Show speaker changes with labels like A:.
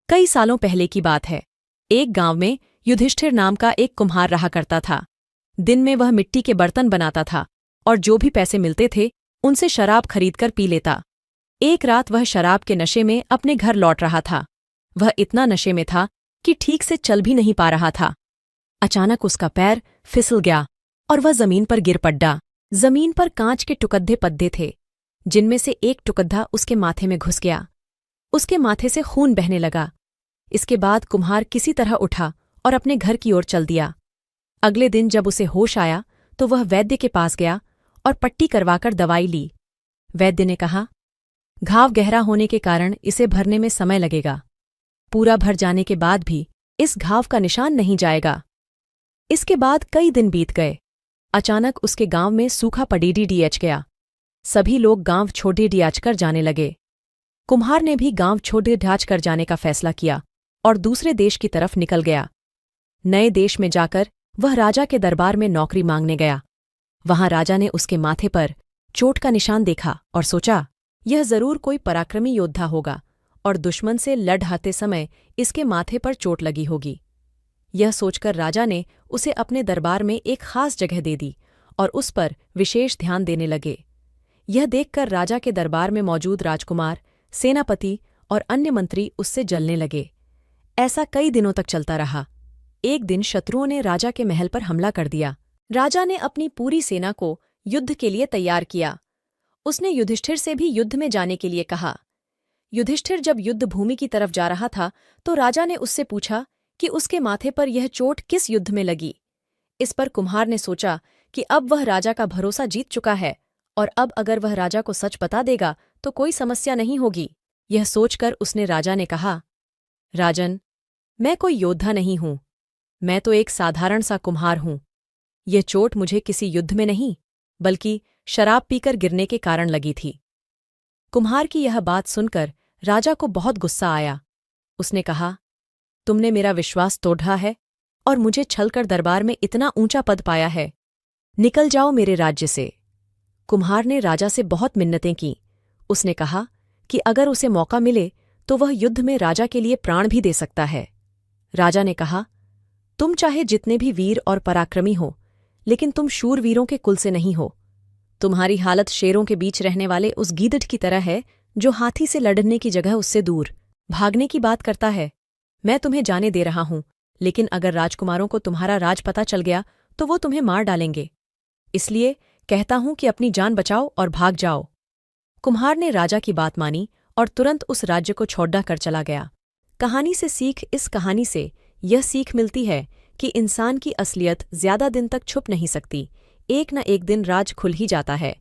A: कई सालों पहले की बात है। एक गांव में युधिष्ठिर नाम का एक कुम्हार रहा करता था। दिन में वह मिट्टी के बर्तन बनाता था और जो भी पैसे मिलते थे उनसे शराब खरीदकर पी लेता। एक रात वह शराब के नशे में अपने घर लौट रहा था। वह इतना नशे में था कि ठीक से चल भी नहीं पा रहा था। अचानक उसका पैर फिसल गया और वह जमीन पर गिर पड़ा। जमीन पर कांच के टुकद्दे पद्दे थे, जिनमें से एक टुकद्दा उसके माथे में घुस गया। उसके माथे से खून बहने लगा। इसके बाद कुम्हार किसी तरह उठा और अपने घर की ओर चल दिया। अगले दिन जब उसे होश आया तो वह वैद्य के पास गया और पट्टी करवाकर दवाई ली। वैद्य ने कहा, घाव गहरा होने के कारण इसे भरने में समय लगेगा। पूरा भर जाने के बाद भी इस घाव का निशान नहीं जाएगा। इसके बाद कई दिन बीत गए। अचानक उसके गांव में सूखा पड़ीडीएच गया। सभी लोग गांव छोड़े डियाच कर जाने लगे। कुम्हार ने भी गांव छोड़े ढाच कर जाने का फैसला किया और दूसरे देश की तरफ निकल गया। नए देश में जाकर वह राजा के दरबार में नौकरी मांगने गया। वहां राजा ने उसके माथे पर चोट का निशान देखा और सोचा, यह जरूर कोई पराक्रमी योद्धा होगा और दुश्मन से लड़ते समय इसके माथे पर चोट लगी होगी। यह सोचकर राजा ने उसे अपने दरबार में एक खास जगह दे दी और उस पर विशेष ध्यान देने लगे। यह देखकर राजा के दरबार में मौजूद राजकुमार, सेनापति और अन्य मंत्री उससे जलने लगे। ऐसा कई दिनों तक चलता रहा। एक दिन शत्रुओं ने राजा के महल पर हमला कर दिया। राजा ने अपनी पूरी सेना को युद्ध के लिए तैयार किया। उसने युधिष्ठिर से भी युद्ध में जाने के लिए कहा। युधिष्ठिर जब युद्ध भूमि की तरफ जा रहा था तो राजा ने उससे पूछा कि उसके माथे पर यह चोट किस युद्ध में लगी। इस पर कुम्हार ने सोचा कि अब वह राजा का भरोसा जीत चुका है और अब अगर वह राजा को सच बता देगा तो कोई समस्या नहीं होगी। यह सोचकर उसने राजा ने कहा, राजन, मैं कोई योद्धा नहीं हूं, मैं तो एक साधारण सा कुम्हार हूं। यह चोट मुझे किसी युद्ध में नहीं बल्कि शराब पीकर गिरने के कारण लगी थी। कुम्हार की यह बात सुनकर राजा को बहुत गुस्सा आया। उसने कहा, तुमने मेरा विश्वास तोड़ा है और मुझे छलकर दरबार में इतना ऊंचा पद पाया है। निकल जाओ मेरे राज्य से। कुम्हार ने राजा से बहुत मिन्नतें की। उसने कहा कि अगर उसे मौका मिले तो वह युद्ध में राजा के लिए प्राण भी दे सकता है। राजा ने कहा, तुम चाहे जितने भी वीर और पराक्रमी हो, लेकिन तुम शूरवीरों के कुल से नहीं हो। तुम्हारी हालत शेरों के बीच रहने वाले उस गीदड़ की तरह है जो हाथी से लड़ने की जगह उससे दूर भागने की बात करता है। मैं तुम्हें जाने दे रहा हूं, लेकिन अगर राजकुमारों को तुम्हारा राज पता चल गया तो वो तुम्हें मार डालेंगे। इसलिए कहता हूं कि अपनी जान बचाओ और भाग जाओ। कुम्हार ने राजा की बात मानी और तुरंत उस राज्य को छोड़ कर चला गया। कहानी से सीख। इस कहानी से यह सीख मिलती है कि इंसान की असलियत ज्यादा दिन तक छुप नहीं सकती। एक न एक दिन राज खुल ही जाता है।